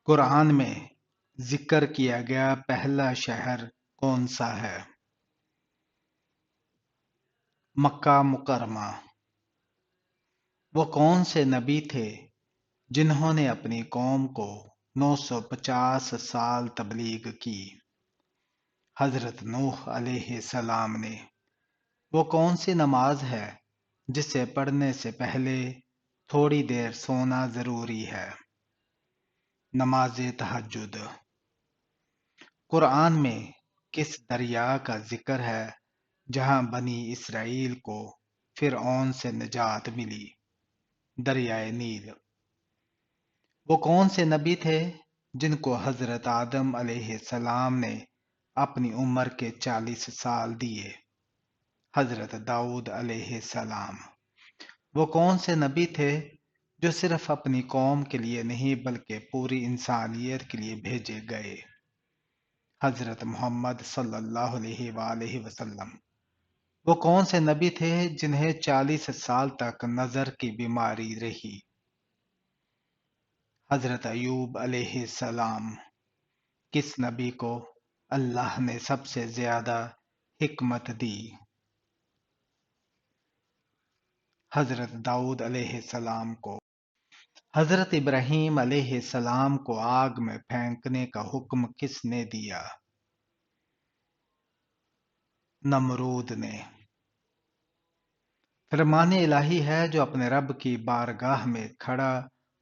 قرآن میں ذکر کیا گیا پہلا شہر کون سا ہے؟ مکہ مکرمہ۔ وہ کون سے نبی تھے جنہوں نے اپنی قوم کو 950 سال تبلیغ کی؟ حضرت نوح علیہ السلام نے۔ وہ کون سی نماز ہے جسے پڑھنے سے پہلے تھوڑی دیر سونا ضروری ہے؟ نماز تہجد۔ قرآن میں کس دریا کا ذکر ہے جہاں بنی اسرائیل کو فرعون سے نجات ملی؟ دریائے نیل۔ وہ کون سے نبی تھے جن کو حضرت آدم علیہ السلام نے اپنی عمر کے 40 سال دیے؟ حضرت داؤد علیہ السلام۔ وہ کون سے نبی تھے جو صرف اپنی قوم کے لیے نہیں بلکہ پوری انسانیت کے لیے بھیجے گئے؟ حضرت محمد صلی اللہ علیہ وآلہ وسلم۔ وہ کون سے نبی تھے جنہیں 40 سال تک نظر کی بیماری رہی؟ حضرت ایوب علیہ السلام۔ کس نبی کو اللہ نے سب سے زیادہ حکمت دی؟ حضرت داؤد علیہ السلام کو۔ حضرت ابراہیم علیہ السلام کو آگ میں پھینکنے کا حکم کس نے دیا؟ نمرود نے۔ فرمان الہی ہے جو اپنے رب کی بارگاہ میں کھڑا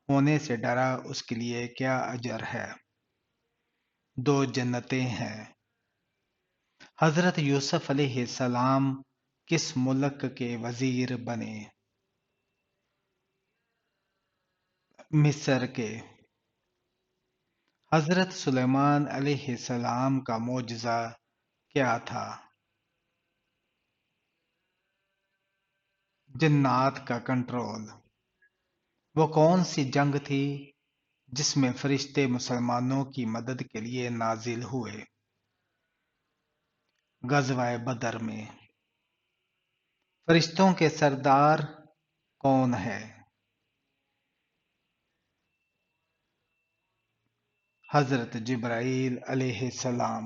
ہونے سے ڈرا اس کے لیے کیا اجر ہے؟ 2 جنتیں ہیں۔ حضرت یوسف علیہ السلام کس ملک کے وزیر بنے؟ مصر کے۔ حضرت سلیمان علیہ السلام کا معجزہ کیا تھا؟ جنات کا کنٹرول۔ وہ کون سی جنگ تھی جس میں فرشتے مسلمانوں کی مدد کے لیے نازل ہوئے؟ غزوہ بدر میں۔ فرشتوں کے سردار کون ہے؟ حضرت جبرائیل علیہ السلام۔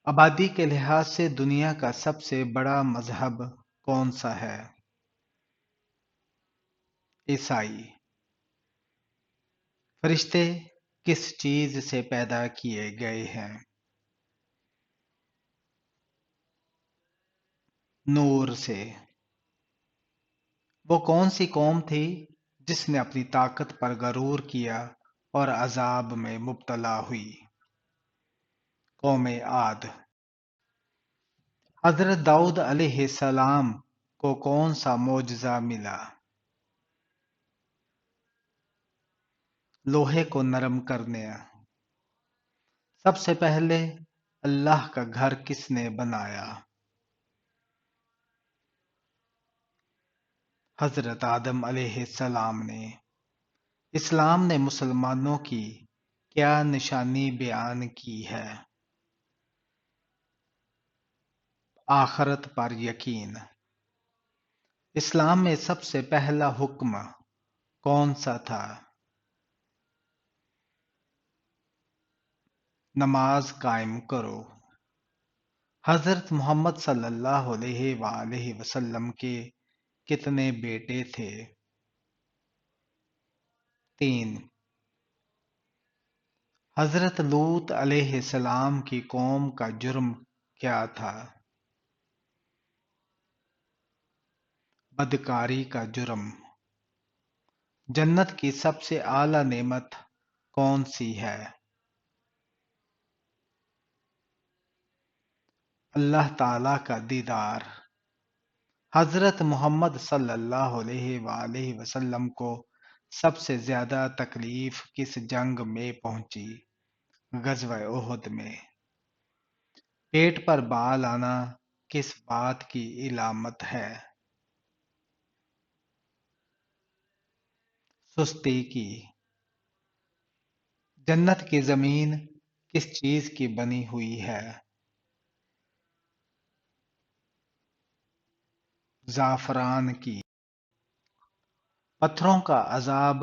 آبادی کے لحاظ سے دنیا کا سب سے بڑا مذہب کون سا ہے؟ عیسائی۔ فرشتے کس چیز سے پیدا کیے گئے ہیں؟ نور سے۔ وہ کون سی قوم تھی جس نے اپنی طاقت پر غرور کیا اور عذاب میں مبتلا ہوئی؟ قوم عاد۔ حضرت داؤد علیہ السلام کو کون سا معجزہ ملا؟ لوہے کو نرم کرنے۔ سب سے پہلے اللہ کا گھر کس نے بنایا؟ حضرت آدم علیہ السلام نے۔ اسلام نے مسلمانوں کی کیا نشانی بیان کی ہے؟ آخرت پر یقین۔ اسلام میں سب سے پہلا حکم کون سا تھا؟ نماز قائم کرو۔ حضرت محمد صلی اللہ علیہ وآلہ وسلم کے کتنے بیٹے تھے؟ 3۔ حضرت لوط علیہ السلام کی قوم کا جرم کیا تھا؟ بدکاری کا جرم۔ جنت کی سب سے اعلیٰ نعمت کون سی ہے؟ اللہ تعالی کا دیدار۔ حضرت محمد صلی اللہ علیہ وآلہ وسلم کو سب سے زیادہ تکلیف کس جنگ میں پہنچی؟ غزوہ احد میں۔ پیٹ پر بال آنا کس بات کی علامت ہے؟ سستی کی۔ جنت کی زمین کس چیز کی بنی ہوئی ہے؟ زعفران کی۔ پتھروں کا عذاب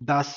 10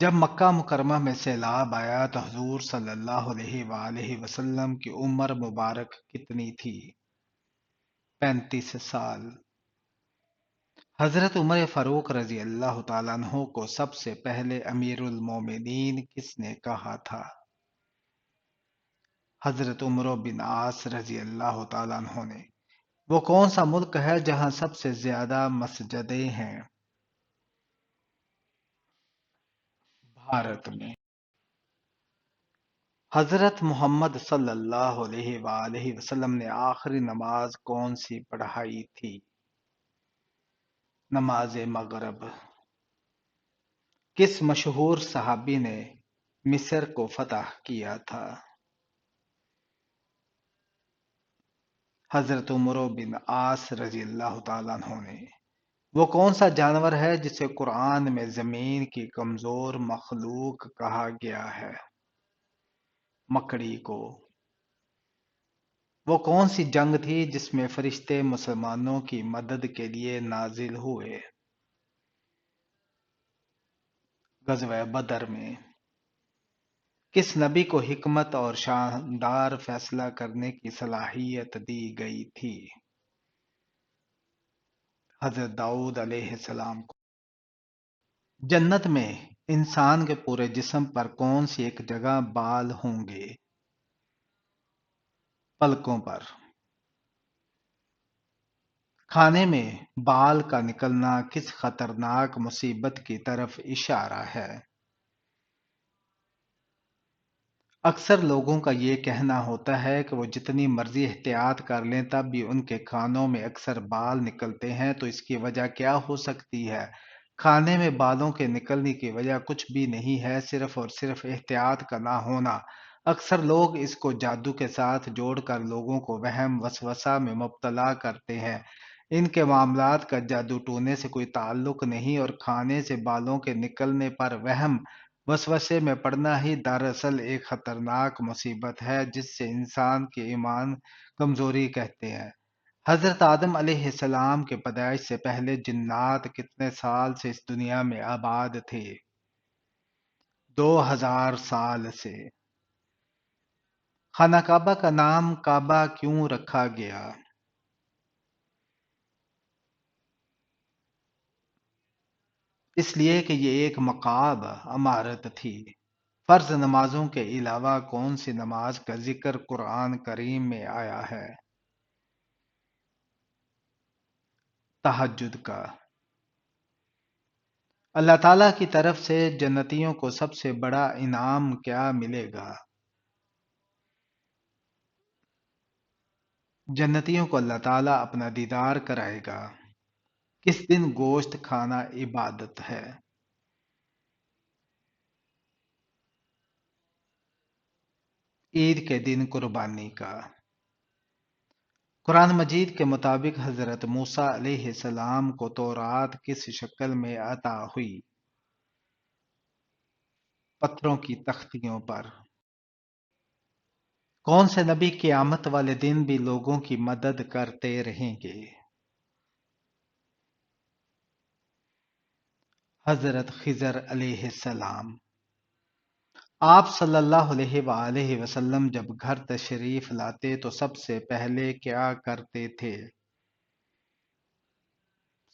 جب مکہ مکرمہ میں سیلاب آیا تو حضور صلی اللہ علیہ وآلہ وسلم کی عمر مبارک کتنی تھی؟ 35 سال۔ حضرت عمر فاروق رضی اللہ تعالیٰ عنہ کو سب سے پہلے امیر المومنین کس نے کہا تھا؟ حضرت عمر بن عاص رضی اللہ تعالیٰ عنہ نے۔ وہ کون سا ملک ہے جہاں سب سے زیادہ مسجدیں ہیں؟ بھارت میں۔ حضرت محمد صلی اللہ علیہ وآلہ وسلم نے آخری نماز کون سی پڑھائی تھی؟ نماز مغرب۔ کس مشہور صحابی نے مصر کو فتح کیا تھا؟ حضرت عمر بن عاص رضی اللہ تعالیٰ عنہ نے۔ وہ کون سا جانور ہے جسے قرآن میں زمین کی کمزور مخلوق کہا گیا ہے؟ مکڑی کو۔ وہ کون سی جنگ تھی جس میں فرشتے مسلمانوں کی مدد کے لیے نازل ہوئے؟ غزوہ بدر میں۔ کس نبی کو حکمت اور شاندار فیصلہ کرنے کی صلاحیت دی گئی تھی؟ حضرت داؤد علیہ السلام کو۔ جنت میں انسان کے پورے جسم پر کون سی ایک جگہ بال ہوں گے؟ پلکوں پر۔ کھانے میں بال کا نکلنا کس خطرناک مصیبت کی طرف اشارہ ہے؟ اکثر لوگوں کا یہ کہنا ہوتا ہے کہ وہ جتنی مرضی احتیاط کر لیں تب بھی ان کے کھانوں میں اکثر بال نکلتے ہیں، تو اس کی وجہ کیا ہو سکتی ہے؟ کھانے میں بالوں کے نکلنے کی وجہ کچھ بھی نہیں ہے، صرف اور صرف احتیاط کا نہ ہونا۔ اکثر لوگ اس کو جادو کے ساتھ جوڑ کر لوگوں کو وہم وسوسہ میں مبتلا کرتے ہیں۔ ان کے معاملات کا جادو ٹونے سے کوئی تعلق نہیں، اور کھانے سے بالوں کے نکلنے پر وہم وسوسے میں پڑنا ہی دراصل ایک خطرناک مصیبت ہے جس سے انسان کے ایمان کمزوری کہتے ہیں۔ حضرت آدم علیہ السلام کے پیدائش سے پہلے جنات کتنے سال سے اس دنیا میں آباد تھے؟ 2000 سال سے۔ خانہ کعبہ کا نام کعبہ کیوں رکھا گیا؟ اس لیے کہ یہ ایک مقاب عمارت تھی۔ فرض نمازوں کے علاوہ کون سی نماز کا ذکر قرآن کریم میں آیا ہے؟ تہجد کا۔ اللہ تعالیٰ کی طرف سے جنتیوں کو سب سے بڑا انعام کیا ملے گا؟ جنتیوں کو اللہ تعالیٰ اپنا دیدار کرائے گا۔ کس دن گوشت کھانا عبادت ہے؟ عید کے دن قربانی کا۔ قرآن مجید کے مطابق حضرت موسیٰ علیہ السلام کو تورات کس شکل میں عطا ہوئی؟ پتھروں کی تختیوں پر۔ کون سے نبی قیامت والے دن بھی لوگوں کی مدد کرتے رہیں گے؟ حضرت خضر علیہ السلام۔ آپ صلی اللہ علیہ وآلہ وسلم جب گھر تشریف لاتے تو سب سے پہلے کیا کرتے تھے؟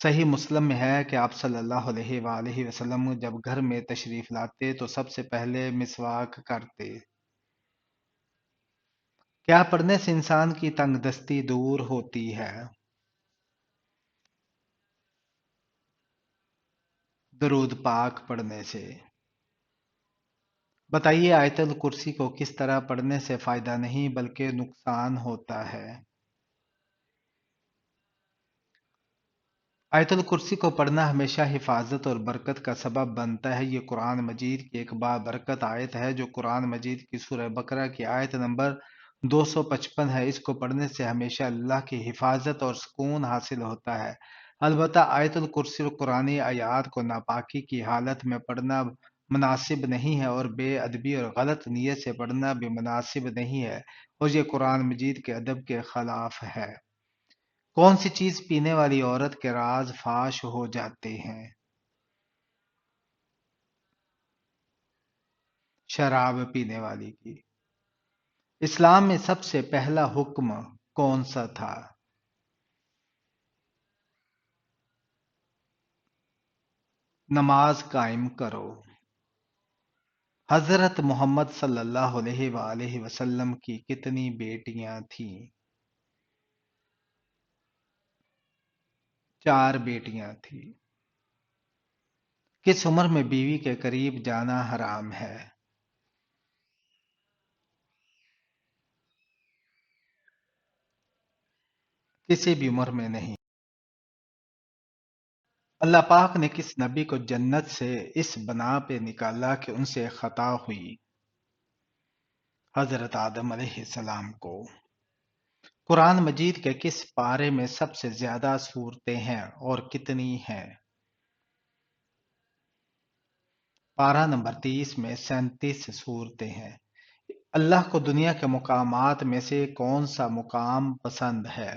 صحیح مسلم میں ہے کہ آپ صلی اللہ علیہ وآلہ وسلم جب گھر میں تشریف لاتے تو سب سے پہلے مسواک کرتے۔ کیا پڑھنے سے انسان کی تنگ دستی دور ہوتی ہے؟ درود پاک پڑھنے سے۔ بتائیے آیت الکرسی کو کس طرح پڑھنے سے فائدہ نہیں بلکہ نقصان ہوتا ہے؟ آیت الکرسی کو پڑھنا ہمیشہ حفاظت اور برکت کا سبب بنتا ہے۔ یہ قرآن مجید کی ایک بابرکت آیت ہے جو قرآن مجید کی سورہ بقرہ کی آیت نمبر 255 ہے۔ اس کو پڑھنے سے ہمیشہ اللہ کی حفاظت اور سکون حاصل ہوتا ہے۔ البتہ آیت الکرسی اور قرآنی آیات کو ناپاکی کی حالت میں پڑھنا مناسب نہیں ہے، اور بے ادبی اور غلط نیت سے پڑھنا بھی مناسب نہیں ہے، اور یہ قرآن مجید کے ادب کے خلاف ہے۔ کون سی چیز پینے والی عورت کے راز فاش ہو جاتے ہیں؟ شراب پینے والی کی۔ اسلام میں سب سے پہلا حکم کون سا تھا؟ نماز قائم کرو۔ حضرت محمد صلی اللہ علیہ وآلہ وسلم کی کتنی بیٹیاں تھیں؟ 4 بیٹیاں تھیں۔ کس عمر میں بیوی کے قریب جانا حرام ہے؟ کسی بھی عمر میں نہیں۔ اللہ پاک نے کس نبی کو جنت سے اس بنا پہ نکالا کہ ان سے خطا ہوئی؟ حضرت آدم علیہ السلام کو۔ قرآن مجید کے کس پارے میں سب سے زیادہ صورتیں ہیں اور کتنی ہیں؟ پارہ نمبر 30 میں 37 صورتیں ہیں۔ اللہ کو دنیا کے مقامات میں سے کون سا مقام پسند ہے؟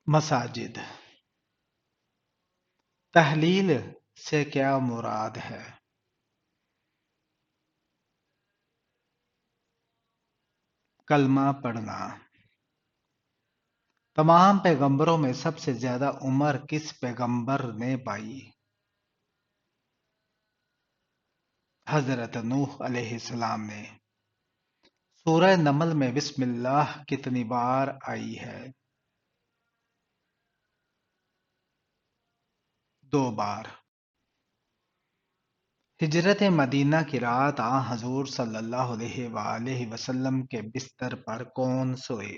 مساجد۔ تحلیل سے کیا مراد ہے؟ کلمہ پڑھنا۔ تمام پیغمبروں میں سب سے زیادہ عمر کس پیغمبر نے پائی؟ حضرت نوح علیہ السلام نے۔ سورہ نمل میں بسم اللہ کتنی بار آئی ہے؟ 2 بار۔ ہجرت مدینہ کی رات حضور صلی اللہ علیہ وآلہ وسلم کے بستر پر کون سوئے؟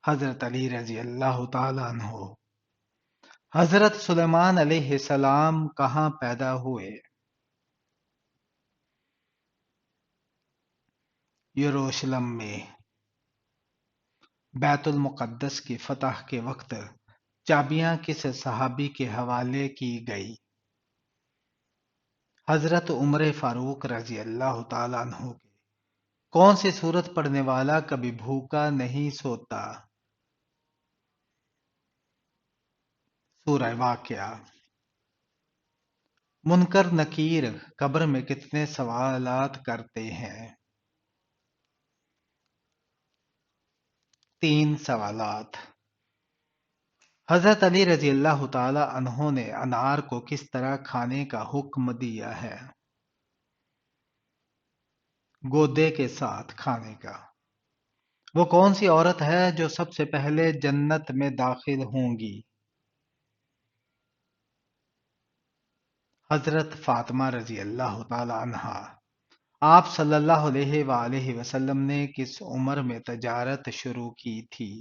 حضرت علی رضی اللہ تعالیٰ عنہ۔ حضرت سلیمان علیہ السلام کہاں پیدا ہوئے؟ یروشلم میں۔ بیت المقدس کی فتح کے وقت چابیاں کس صحابی کے حوالے کی گئی؟ حضرت عمر فاروق رضی اللہ تعالیٰ عنہ کے۔ کون سی سورت پڑھنے والا کبھی بھوکا نہیں سوتا؟ سورہ واقعہ۔ منکر نکیر قبر میں کتنے سوالات کرتے ہیں؟ 3 سوالات۔ حضرت علی رضی اللہ تعالی عنہ نے انار کو کس طرح کھانے کا حکم دیا ہے؟ گودے کے ساتھ کھانے کا۔ وہ کون سی عورت ہے جو سب سے پہلے جنت میں داخل ہوں گی؟ حضرت فاطمہ رضی اللہ تعالی عنہا۔ آپ صلی اللہ علیہ وآلہ وسلم نے کس عمر میں تجارت شروع کی تھی؟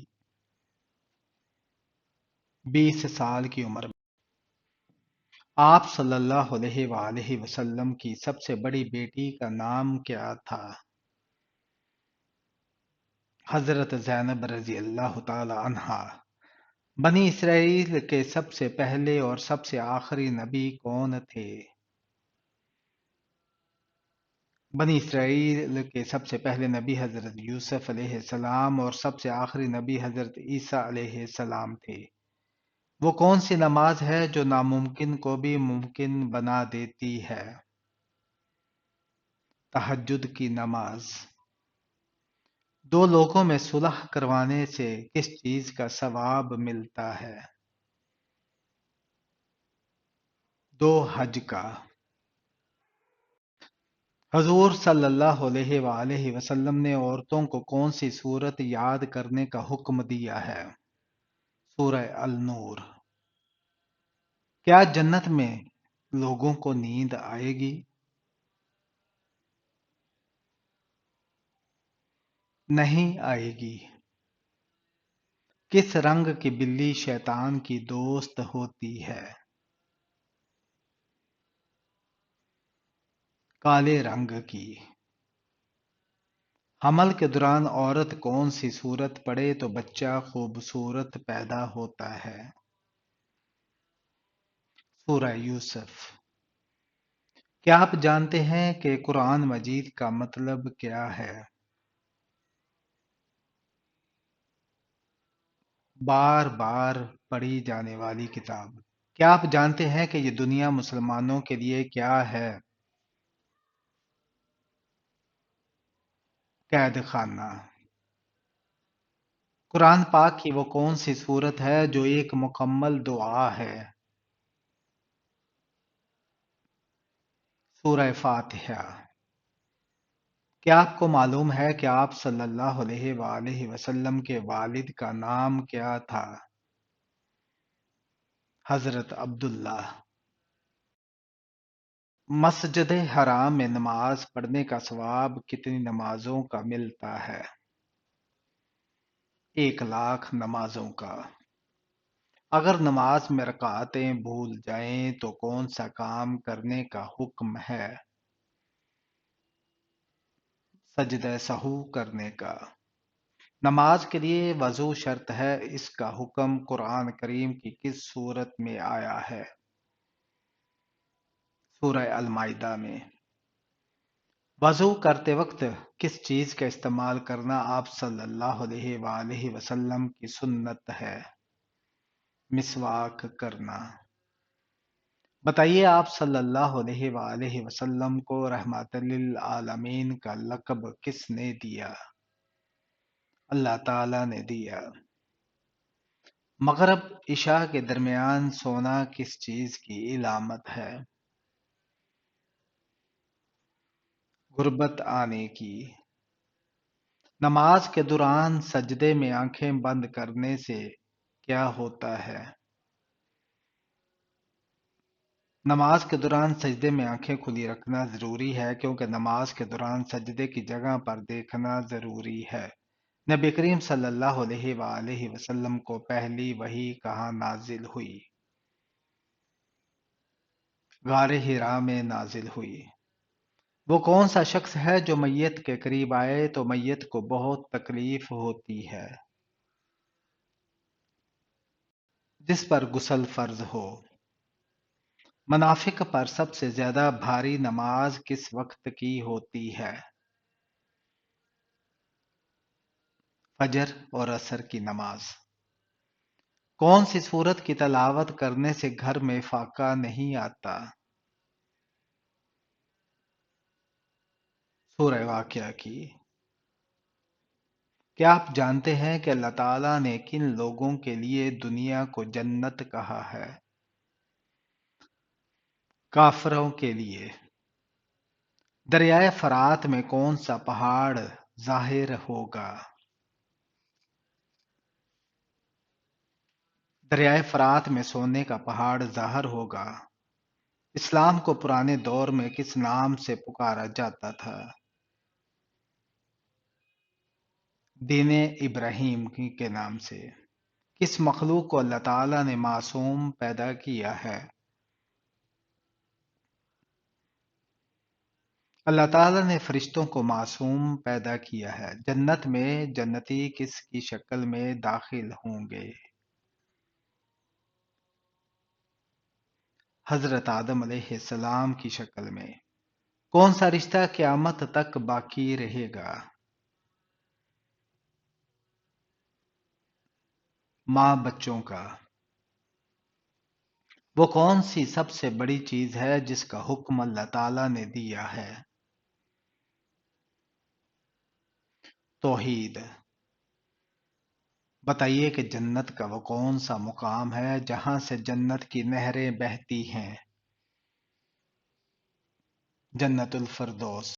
20 سال کی عمر میں۔ آپ صلی اللہ علیہ وآلہ وسلم کی سب سے بڑی بیٹی کا نام کیا تھا؟ حضرت زینب رضی اللہ تعالی عنہا۔ بنی اسرائیل کے سب سے پہلے اور سب سے آخری نبی کون تھے؟ بنی اسرائیل کے سب سے پہلے نبی حضرت یوسف علیہ السلام اور سب سے آخری نبی حضرت عیسیٰ علیہ السلام تھے۔ وہ کون سی نماز ہے جو ناممکن کو بھی ممکن بنا دیتی ہے؟ تہجد کی نماز۔ 2 لوگوں میں صلح کروانے سے کس چیز کا ثواب ملتا ہے؟ 2 حج کا۔ حضور صلی اللہ علیہ وآلہ وسلم نے عورتوں کو کون سی سورت یاد کرنے کا حکم دیا ہے؟ سورہ النور۔ کیا جنت میں لوگوں کو نیند آئے گی؟ نہیں آئے گی۔ کس رنگ کی بلی شیطان کی دوست ہوتی ہے؟ کالے رنگ کی۔ حمل کے دوران عورت کون سی سورت پڑھے تو بچہ خوبصورت پیدا ہوتا ہے؟ سورہ یوسف۔ کیا آپ جانتے ہیں کہ قرآن مجید کا مطلب کیا ہے؟ بار بار پڑھی جانے والی کتاب۔ کیا آپ جانتے ہیں کہ یہ دنیا مسلمانوں کے لیے کیا ہے؟ قید خانہ۔ قرآن پاک کی وہ کون سی صورت ہے جو ایک مکمل دعا ہے؟ سورہ فاتحہ۔ کیا آپ کو معلوم ہے کہ آپ صلی اللہ علیہ وآلہ وسلم کے والد کا نام کیا تھا؟ حضرت عبداللہ۔ مسجد حرام میں نماز پڑھنے کا ثواب کتنی نمازوں کا ملتا ہے؟ 1,00,000 نمازوں کا۔ اگر نماز میں رکعتیں بھول جائیں تو کون سا کام کرنے کا حکم ہے؟ سجدہ سہو کرنے کا۔ نماز کے لیے وضو شرط ہے، اس کا حکم قرآن کریم کی کس سورت میں آیا ہے؟ سورہ المائدہ میں۔ وضو کرتے وقت کس چیز کا استعمال کرنا آپ صلی اللہ علیہ وآلہ وسلم کی سنت ہے؟ مسواک کرنا۔ بتائیے آپ صلی اللہ علیہ وآلہ وسلم کو رحمت للعالمین کا لقب کس نے دیا؟ اللہ تعالی نے دیا۔ مغرب عشاء کے درمیان سونا کس چیز کی علامت ہے؟ غربت آنے کی۔ نماز کے دوران سجدے میں آنکھیں بند کرنے سے کیا ہوتا ہے؟ نماز کے دوران سجدے میں آنکھیں کھلی رکھنا ضروری ہے کیونکہ نماز کے دوران سجدے کی جگہ پر دیکھنا ضروری ہے۔ نبی کریم صلی اللہ علیہ وآلہ وسلم کو پہلی وحی کہاں نازل ہوئی؟ غار حرا میں نازل ہوئی۔ وہ کون سا شخص ہے جو میت کے قریب آئے تو میت کو بہت تکلیف ہوتی ہے؟ جس پر غسل فرض ہو۔ منافق پر سب سے زیادہ بھاری نماز کس وقت کی ہوتی ہے؟ فجر اور عصر کی نماز۔ کون سی سورت کی تلاوت کرنے سے گھر میں فاقہ نہیں آتا؟ سورہ واقعہ کی۔ کیا آپ جانتے ہیں کہ اللہ تعالیٰ نے کن لوگوں کے لیے دنیا کو جنت کہا ہے؟ کافروں کے لیے۔ دریائے فرات میں کون سا پہاڑ ظاہر ہوگا؟ دریائے فرات میں سونے کا پہاڑ ظاہر ہوگا۔ اسلام کو پرانے دور میں کس نام سے پکارا جاتا تھا؟ دین ابراہیم کے نام سے۔ کس مخلوق کو اللہ تعالیٰ نے معصوم پیدا کیا ہے؟ اللہ تعالیٰ نے فرشتوں کو معصوم پیدا کیا ہے۔ جنت میں جنتی کس کی شکل میں داخل ہوں گے؟ حضرت آدم علیہ السلام کی شکل میں۔ کون سا رشتہ قیامت تک باقی رہے گا؟ ماں بچوں کا۔ وہ کون سی سب سے بڑی چیز ہے جس کا حکم اللہ تعالیٰ نے دیا ہے؟ توحید۔ بتائیے کہ جنت کا وہ کون سا مقام ہے جہاں سے جنت کی نہریں بہتی ہیں؟ جنت الفردوس۔